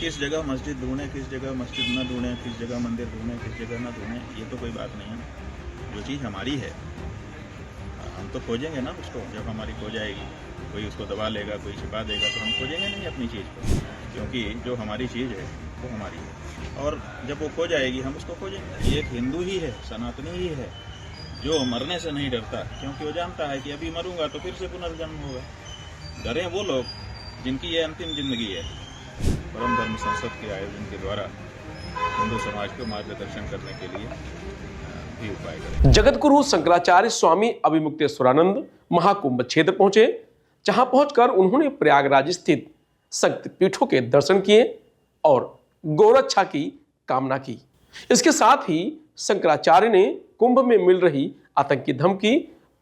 किस जगह मस्जिद ढूंढें, किस जगह मस्जिद न ढूंढें, किस जगह मंदिर ढूंढें, किस जगह न ढूंढें, ये तो कोई बात नहीं है ना। जो चीज़ हमारी है हम तो खोजेंगे ना उसको। जब हमारी खो जाएगी, कोई उसको दबा लेगा, कोई छिपा देगा, तो हम खोजेंगे नहीं अपनी चीज़ को, क्योंकि जो हमारी चीज़ है वो हमारी है। और जब वो खो जाएगी हम उसको खोजेंगे। ये एक हिंदू ही है, सनातनी ही है, जो मरने से नहीं डरता, क्योंकि वो जानता है कि अभी मरूंगा तो फिर से पुनर्जन्म होगा। डरें वो लोग जिनकी ये अंतिम जिंदगी है। परम धर्म संसद के आयोजन के द्वारा हिंदू समाज को मार्गदर्शन करने के लिए भी उपाय करें। जगतगुरु शंकराचार्य स्वामी अभिमुक्तेश्वरानंद महाकुंभ क्षेत्र पहुंचे, जहां पहुंचकर उन्होंने प्रयागराज स्थित शक्तिपीठों के दर्शन किए और गौरक्षा की कामना की। इसके साथ ही शंकराचार्य ने कुंभ में मिल रही आतंकी धमकी,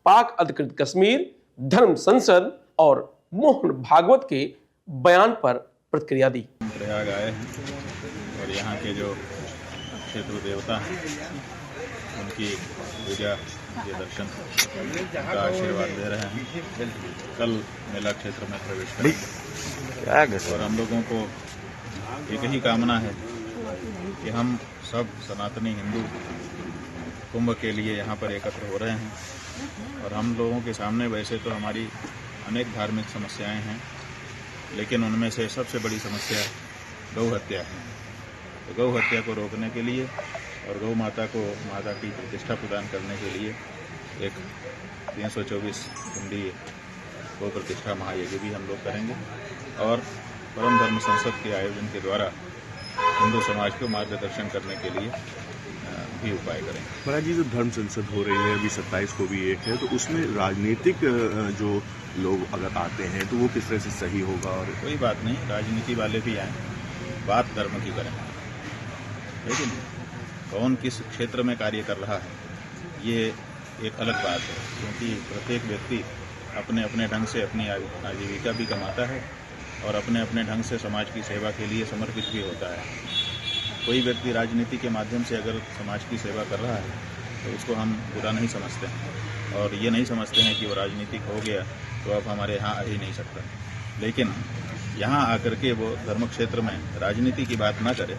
पाक अधिकृत कश्मीर, धर्म संसद और मोहन भागवत के बयान पर प्रतिक्रिया दी। प्रयाग आए हैं और यहाँ के जो क्षेत्र देवता हैं उनकी पूजा, ये दर्शन, उनका आशीर्वाद दे रहे हैं। कल मेला क्षेत्र में प्रवेश करेंगे और हम लोगों को एक ही कामना है कि हम सब सनातनी हिंदू कुंभ के लिए यहाँ पर एकत्र हो रहे हैं। और हम लोगों के सामने वैसे तो हमारी अनेक धार्मिक समस्याएं हैं, लेकिन उनमें से सबसे बड़ी समस्या गौ हत्या है। तो गौ हत्या को रोकने के लिए और गौ माता को माता की प्रतिष्ठा प्रदान करने के लिए एक 324 कुंडी गौ प्रतिष्ठा महायज्ञ भी हम लोग करेंगे और परम धर्म संसद के आयोजन के द्वारा हिंदू समाज को मार्गदर्शन करने के लिए भी उपाय करेंगे। महाराज जी, जो धर्म संसद हो रही है अभी 27 को भी एक है, तो उसमें राजनीतिक जो लोग अगर आते हैं तो वो किस तरह से सही होगा? और कोई बात नहीं, राजनीति वाले भी आए, बात धर्म की करें। लेकिन कौन किस क्षेत्र में कार्य कर रहा है ये एक अलग बात है, क्योंकि प्रत्येक व्यक्ति अपने अपने ढंग से अपनी आजीविका भी कमाता है और अपने अपने ढंग से समाज की सेवा के लिए समर्पित भी होता है। कोई व्यक्ति राजनीति के माध्यम से अगर समाज की सेवा कर रहा है तो उसको हम बुरा नहीं समझते हैं और ये नहीं समझते हैं कि वो राजनीतिक हो गया तो अब हमारे यहाँ आ ही नहीं सकता। लेकिन यहाँ आकर के वो धर्म क्षेत्र में राजनीति की बात ना करे,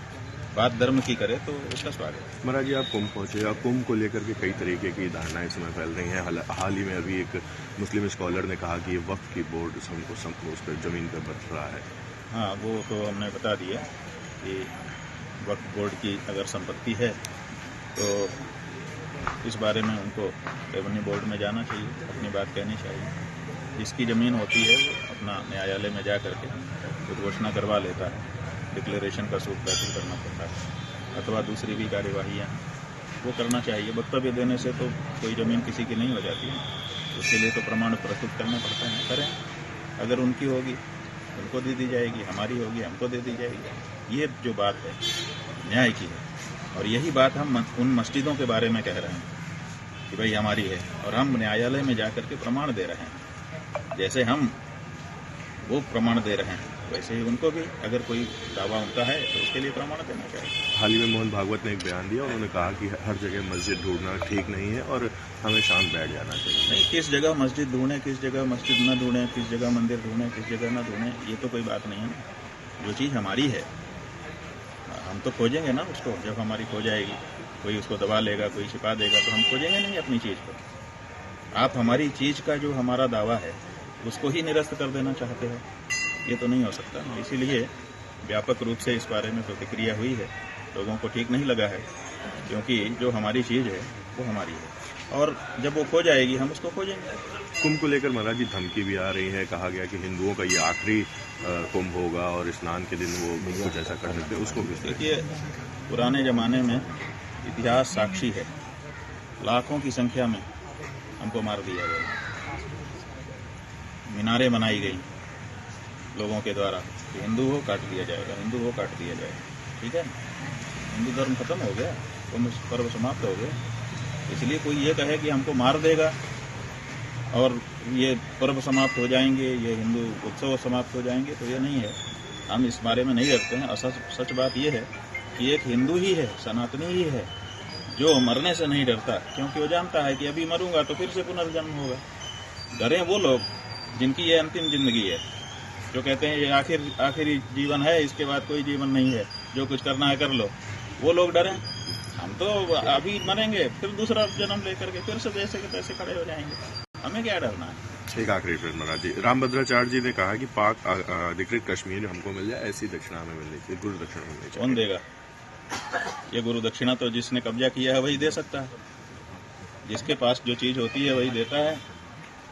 बात धर्म की करे, तो उसका स्वागत। महाराज जी, आप कुंभ पहुंचे और कुंभ को लेकर के कई तरीके की धारणाएं इस समय फैल रही हैं। हाल ही में अभी एक मुस्लिम स्कॉलर ने कहा कि वक्फ की बोर्ड हमको उस पर जमीन पर बट रहा है। हाँ, वो तो हमने बता दिया कि वक्फ बोर्ड की अगर संपत्ति है तो इस बारे में उनको रेवेन्यू बोर्ड में जाना चाहिए, अपनी बात कहनी चाहिए। जिसकी ज़मीन होती है वो अपना न्यायालय में जा करके उद्घोषणा करवा लेता है, डिक्लेरेशन का सूट दाखिल करना पड़ता है, अथवा दूसरी भी कार्यवाहियाँ वो करना चाहिए। वक्तव्य देने से तो कोई ज़मीन किसी की नहीं हो जाती है, उसके लिए तो प्रमाण प्रस्तुत करना पड़ता है। करें, अगर उनकी होगी उनको दे दी जाएगी, हमारी होगी हमको दे दी जाएगी। ये जो बात है न्याय की है और यही बात हम उन मस्जिदों के बारे में कह रहे हैं कि भाई हमारी है और हम न्यायालय में जाकर के प्रमाण दे रहे हैं। जैसे हम वो प्रमाण दे रहे हैं वैसे ही उनको भी अगर कोई दावा उनका है तो उसके लिए प्रमाण देना चाहिए। हाल ही में मोहन भागवत ने एक बयान दिया, उन्होंने कहा कि हर जगह मस्जिद ढूंढना ठीक नहीं है और हमें शांत बैठ जाना चाहिए। नहीं, किस जगह मस्जिद ढूंढें, किस जगह मस्जिद न ढूंढें, किस जगह मंदिर ढूंढें, किस जगह न ढूंढें, ये तो कोई बात नहीं है ना। जो चीज़ हमारी है हम तो खोजेंगे ना उसको। जब हमारी खो जाएगी, कोई उसको दबा लेगा, कोई छिपा देगा, तो हम खोजेंगे नहीं अपनी चीज़ को। आप हमारी चीज़ का जो हमारा दावा है उसको ही निरस्त कर देना चाहते हो, ये तो नहीं हो सकता ना। इसीलिए व्यापक रूप से इस बारे में प्रतिक्रिया हुई है। लोगों को ठीक नहीं लगा है, क्योंकि जो हमारी चीज़ है वो हमारी है और जब वो खो जाएगी हम उसको खोजेंगे। कुंभ को लेकर महाराज जी धमकी भी आ रही है, कहा गया कि हिंदुओं का ये आखिरी कुंभ होगा और स्नान के दिन वो कुछ ऐसा कर सकते हैं, उसको भी देखिए, पुराने ज़माने में इतिहास साक्षी है, लाखों की संख्या में हमको मार दिया गया, मीनारें बनाई गई लोगों के द्वारा कि हिंदू हो काट दिया जाएगा, हिंदू हो काट दिया जाएगा। ठीक है, हिंदू धर्म खत्म हो गया, कुंभ पर्व समाप्त हो गया। इसलिए कोई ये कहे कि हमको मार देगा और ये पर्व समाप्त हो जाएंगे, ये हिंदू उत्सव समाप्त हो जाएंगे, तो ये नहीं है। हम इस बारे में नहीं रखते हैं। सच बात ये है कि एक हिंदू ही है, सनातनी ही है, जो मरने से नहीं डरता, क्योंकि वो जानता है कि अभी मरूंगा तो फिर से पुनर्जन्म होगा। डरें वो लोग जिनकी ये अंतिम जिंदगी है। जो कहते हैं ये आखिरी जीवन है, इसके बाद कोई जीवन नहीं है, जो कुछ करना है कर लो, वो लोग डरे। हम तो अभी मरेंगे, फिर दूसरा जन्म लेकर के फिर से जैसे के तैसे खड़े हो जाएंगे, हमें क्या डरना है। एक आखिरी प्रश्न महाराज जी, रामभद्राचार्य जी ने कहा कि पाक अधिकृत कश्मीर हमको मिल जाए, ऐसी दक्षिणा हमें मिलनी चाहिए, गुरु दक्षिणा मिलनी चाहिए। कौन देगा ये गुरु दक्षिणा? तो जिसने कब्जा किया है वही दे सकता है, जिसके पास जो चीज होती है वही देता है।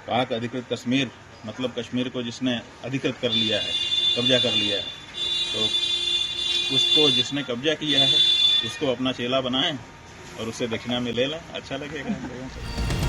पाक अधिकृत कश्मीर मतलब कश्मीर को जिसने अधिकृत कर लिया है, कब्जा कर लिया है, तो उसको जिसने कब्जा किया है उसको अपना चेला बनाएं और उससे दक्षिणा में ले लें, अच्छा लगेगा हम लोगों को।